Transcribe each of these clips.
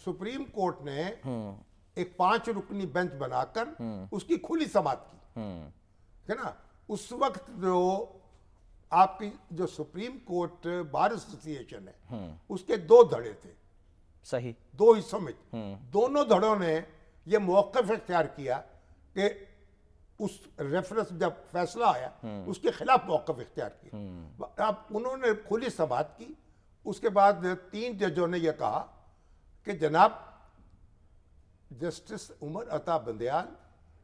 Supreme court ने एक 5 रुकनी bench बनाकर उसकी खुली समाअत की, है ना। उस वक्त जो आपकी जो सुप्रीम कोर्ट बार एसोसिएशन है उसके 2 धड़े थे, सही 2 हिस्सों में। दोनों धड़ों ने ये मौक़िफ़ इख्तियार किया कि उस रेफरेंस जब फैसला आया उसके खिलाफ मौक़िफ़ इख्तियार किया। अब उन्होंने खुली समाअत की। उसके बाद 3 जजों ने यह कहा कि जनाब justice Umar Ata Bandial,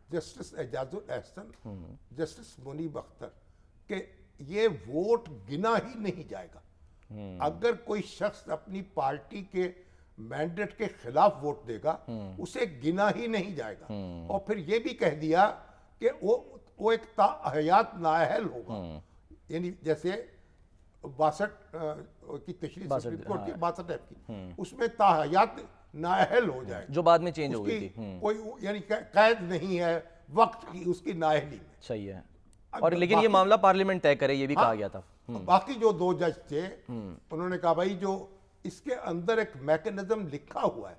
justice Ejazul Ehsan, justice Munib Akhtar के ये वोट गिना ही नहीं जाएगा। अगर कोई शख्स अपनी पार्टी के मैंडेट के खिलाफ वोट देगा उसे गिना ही नहीं जाएगा। और फिर ये भी कह दिया कि वो एक ताहयात नाअहल होगा, यानी जैसे 62 की तशरीह सुप्रीम कोर्ट की 62 की, उसमें ताहयात नाअहल हो जाए जो बाद में चेंज हो गई थी। कोई यानी कैद नहीं है वक्त की उसकी नाअहली में। सही है। और लेकिन ये मामला पार्लियामेंट तय करे, ये भी कहा गया था। बाकी जो 2 जज थे उन्होंने कहा भाई जो इसके अंदर एक मैकेनिज्म लिखा हुआ है,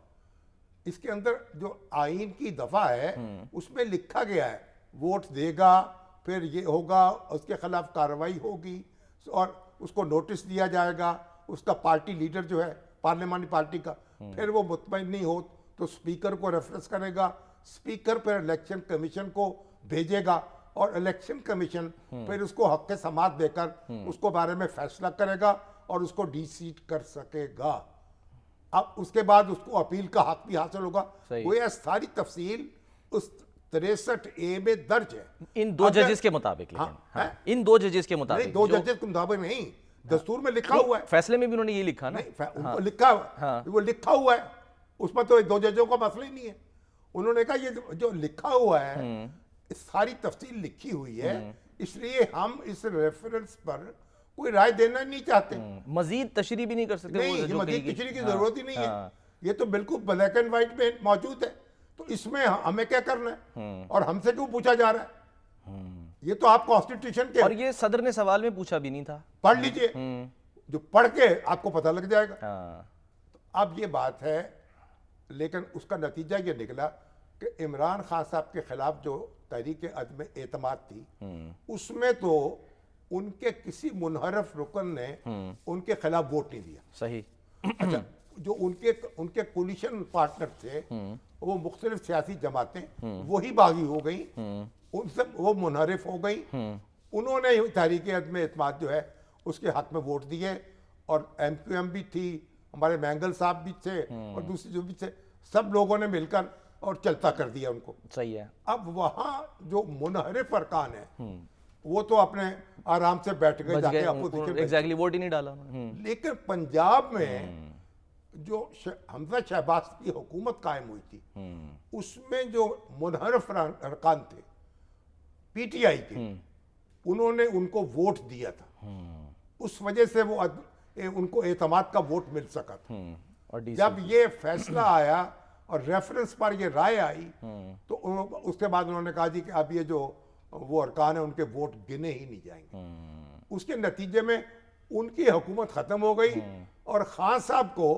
इसके अंदर जो आईन की दफा है उसमें लिखा गया है वोट देगा, फिर ये होगा, उसके खिलाफ कार्रवाई होगी और उसको नोटिस दिया जाएगा, उसका पार्टी लीडर जो है पार्लियामानी पार्टी का, फिर वो मुतमईन नहीं हो तो स्पीकर को रेफरेंस करेगा, स्पीकर फिर इलेक्शन कमीशन को भेजेगा और इलेक्शन कमीशन फिर उसको हक समाअत देकर उसको बारे में फैसला करेगा और उसको डीसीट कर सकेगा। अब उसके बाद उसको अपील का हक भी हासिल होगा। वो यह सारी तफसील उस 63A में दर्ज है इन 2 जजेस के मुताबिक। इन 2 जजेस के मुताबिक नहीं, 2 जजेस के मुताबिक नहीं, दस्तूर में लिखा हुआ है। फैसले में भी उन्होंने ये लिखा ना, लिखा वो लिखा हुआ है, उसमें तो 2 जजों का मसला ही नहीं है। उन्होंने कहा ये जो लिखा हुआ है सारी तफसील लिखी हुई है, इसलिए हम इस रेफरेंस पर कोई राय देना नहीं चाहते। मजीद तशरीह भी नहीं कर सकते। नहीं, ये मजीद तशरीह की जरूरत ही नहीं है, ये तो बिल्कुल ब्लैक एंड व्हाइट में मौजूद है, तो इसमें हमें क्या करना है और हमसे क्यों पूछा जा रहा है? ये तो आप कॉन्स्टिट्यूशन के, और ये सदर ने सवाल में पूछा भी नहीं था। पढ़ लीजिए, जो पढ़ के आपको पता लग जाएगा। तो अब ये बात है, लेकिन उसका नतीजा ये निकला कि इमरान खान साहब के खिलाफ जो तहरीक अदम एतमाद थी उसमें तो उनके किसी मुनहरफ रुकन ने उनके खिलाफ वोट नहीं दिया। सही। अच्छा, जो उनके कोलिशन पार्टनर थे वो मुख्तलिफ सियासी जमातें वही बागी हो गई, उनसे वो मुनहरफ हो गई, उन्होंने तहरीक अदम एतमाद जो है उसके हक में वोट दिए। और MQM भी थी, हमारे मैंगल साहब भी थे और दूसरे जो भी थे, सब लोगों ने मिलकर और चलता कर दिया उनको। सही है। अब वहाँ जो मुनहरिफ अरकान है वो तो अपने आराम से बैठ गए जाके अपोजिशन, एग्जैक्टली वोट ही नहीं डाला। लेकिन पंजाब में जो हमजा शहबाज की हुकूमत कायम हुई थी उसमें जो मुनहरिफ अरकान थे PTI के, उन्होंने उनको वोट दिया था, उस वजह से वो उनको एतमाद का वोट मिल सका था। और जब ये फैसला आया और रेफरेंस पर ये राय आई तो उसके बाद उन्होंने कहा जी कि अब ये जो वो अरकान है उनके वोट गिने ही नहीं जाएंगे। उसके नतीजे में उनकी हुकूमत खत्म हो गई और खान साहब को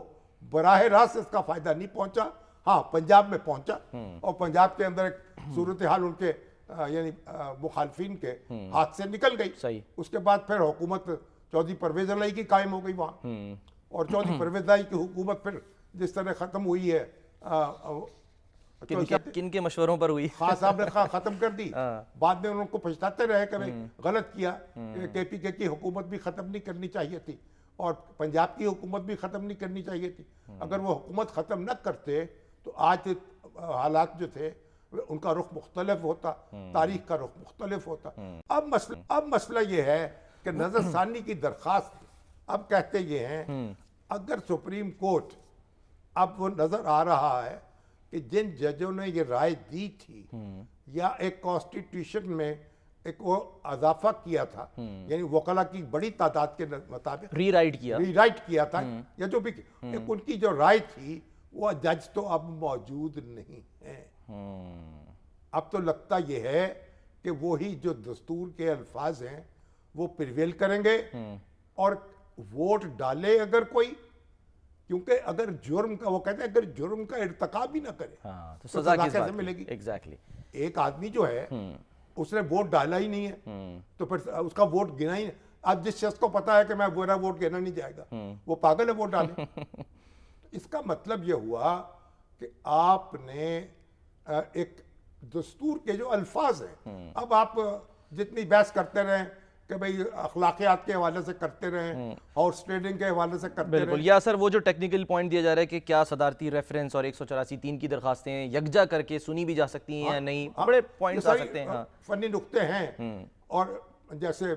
बराह रास्त इसका फायदा नहीं पहुंचा। हाँ, पंजाब में पहुंचा और पंजाब के अंदर एक सूरत हाल उनके यानी मुखालफिन के हाथ से निकल गई। सही। उसके बाद फिर हुकूमत चौधरी परवेज इलाही की कायम हो गई वहाँ, और चौधरी परवेज इलाही की हुकूमत फिर जिस तरह खत्म हुई है, किन के मशवरों पर हुई, खान साहब ने खत्म कर दी, बाद में उनको पछताते रहे कभी गलत किया, KPK की हुकूमत भी खत्म नहीं करनी चाहिए थी और पंजाब की हुकूमत भी खत्म नहीं करनी चाहिए थी। अगर वो हुकूमत खत्म न करते तो आज हालात जो थे उनका रुख मुख्तलिफ होता, तारीख का रुख मुख्तलिफ होता। अब मसला ये है कि नजरसानी की दरख्वास्त, अब कहते ये हैं अगर सुप्रीम कोर्ट, अब वो नजर आ रहा है कि जिन जजों ने ये राय दी थी या एक कॉन्स्टिट्यूशन में एक वो अजाफा किया था, यानी वकला की बड़ी तादाद के मुताबिक रीराइट किया था, या जो भी एक उनकी जो राय थी वो जज तो अब मौजूद नहीं है। अब तो लगता ये है कि वही जो दस्तूर के अल्फाज हैं वो प्रिवेल करेंगे और वोट डाले अगर कोई, کیونکہ اگر جرم کا، وہ کہتے ہیں اگر جرم کا ارتکاب بھی نہ کرے ہاں تو تو سزا کس کیسے بات ملے گی؟ ایگزیکٹلی. ایک آدمی جو ہے اس نے ووٹ ڈالا ہی نہیں ہے تو پھر اس کا ووٹ گنا ہی نہیں. اب جس شخص کو پتا ہے کہ میرا ووٹ گنا نہیں جائے گا وہ پاگل ہے ووٹ ڈالے. اس کا مطلب یہ ہوا کہ آپ نے ایک دستور کے جو الفاظ ہیں، اب آپ جتنی بحث کرتے رہیں کہ بھئی اخلاقیات کے حوالے سے کرتے رہیں، ہاؤس ٹریڈنگ کے حوالے سے کرتے رہیں. بالکل. یا سر وہ جو ٹیکنیکل پوائنٹ دیا جا رہا ہے کہ کیا صدارتی ریفرنس اور 184(3) کی درخواستیں یکجا کر کے سنی بھی جا سکتی ہیں یا نہیں، بڑے پوائنٹس آ سکتے ہیں. ہاں فنی نقطے ہیں. اور جیسے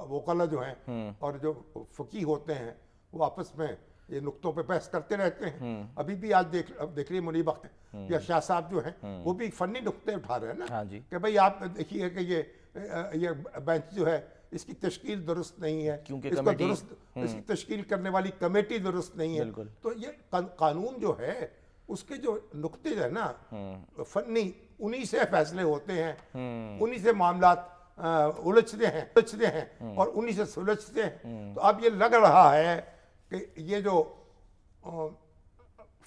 وکلا جو ہیں اور جو فقیہ ہوتے ہیں وہ آپس میں یہ نقطوں پہ بحث کرتے رہتے ہیں. ابھی بھی آج دیکھ لیے منیب اختر یا شاہ صاحب جو ہیں وہ بھی فنی نقطے اٹھا رہے ہیں نا ہاں جی کہ بھئی آپ دیکھیے کہ یہ بینچ جو ہے اس کی تشکیل درست نہیں ہے، کیونکہ اس کو درست اس کی تشکیل کرنے والی کمیٹی درست نہیں ہے. بالکل. تو یہ قانون جو ہے اس کے جو نقطے جو ہے نا فنی، انہی سے فیصلے ہوتے ہیں، انہی سے معاملات الجھتے ہیں اور انہی سے سلجھتے ہیں. تو اب یہ لگ رہا ہے کہ یہ جو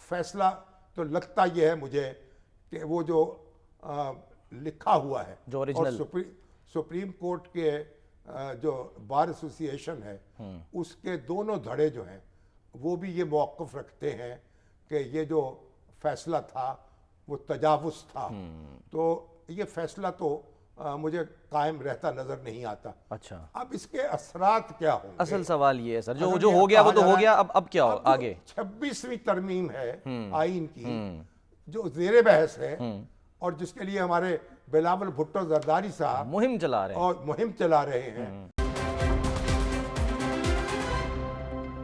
فیصلہ تو لگتا یہ ہے مجھے کہ وہ جو لکھا ہوا ہے جو اور اوریجنل سپریم کورٹ کے جو بار ایسوسی ایشن ہے اس کے دونوں دھڑے جو ہیں وہ بھی یہ موقف رکھتے ہیں کہ یہ جو فیصلہ تھا وہ تجاوز تھا. تو یہ فیصلہ تو مجھے قائم رہتا نظر نہیں آتا. اچھا اب اس کے اثرات کیا ہوں گے؟ اصل سوال یہ ہے سر جو ہو گیا وہ تو ہو گیا. اب کیا ہو آگے؟ 26ویں ترمیم ہے آئین کی جو زیر بحث ہے اور جس کے لیے ہمارے بلاول بھٹو زرداری صاحب مہم چلا رہے ہیں اور مہم چلا رہے ہیں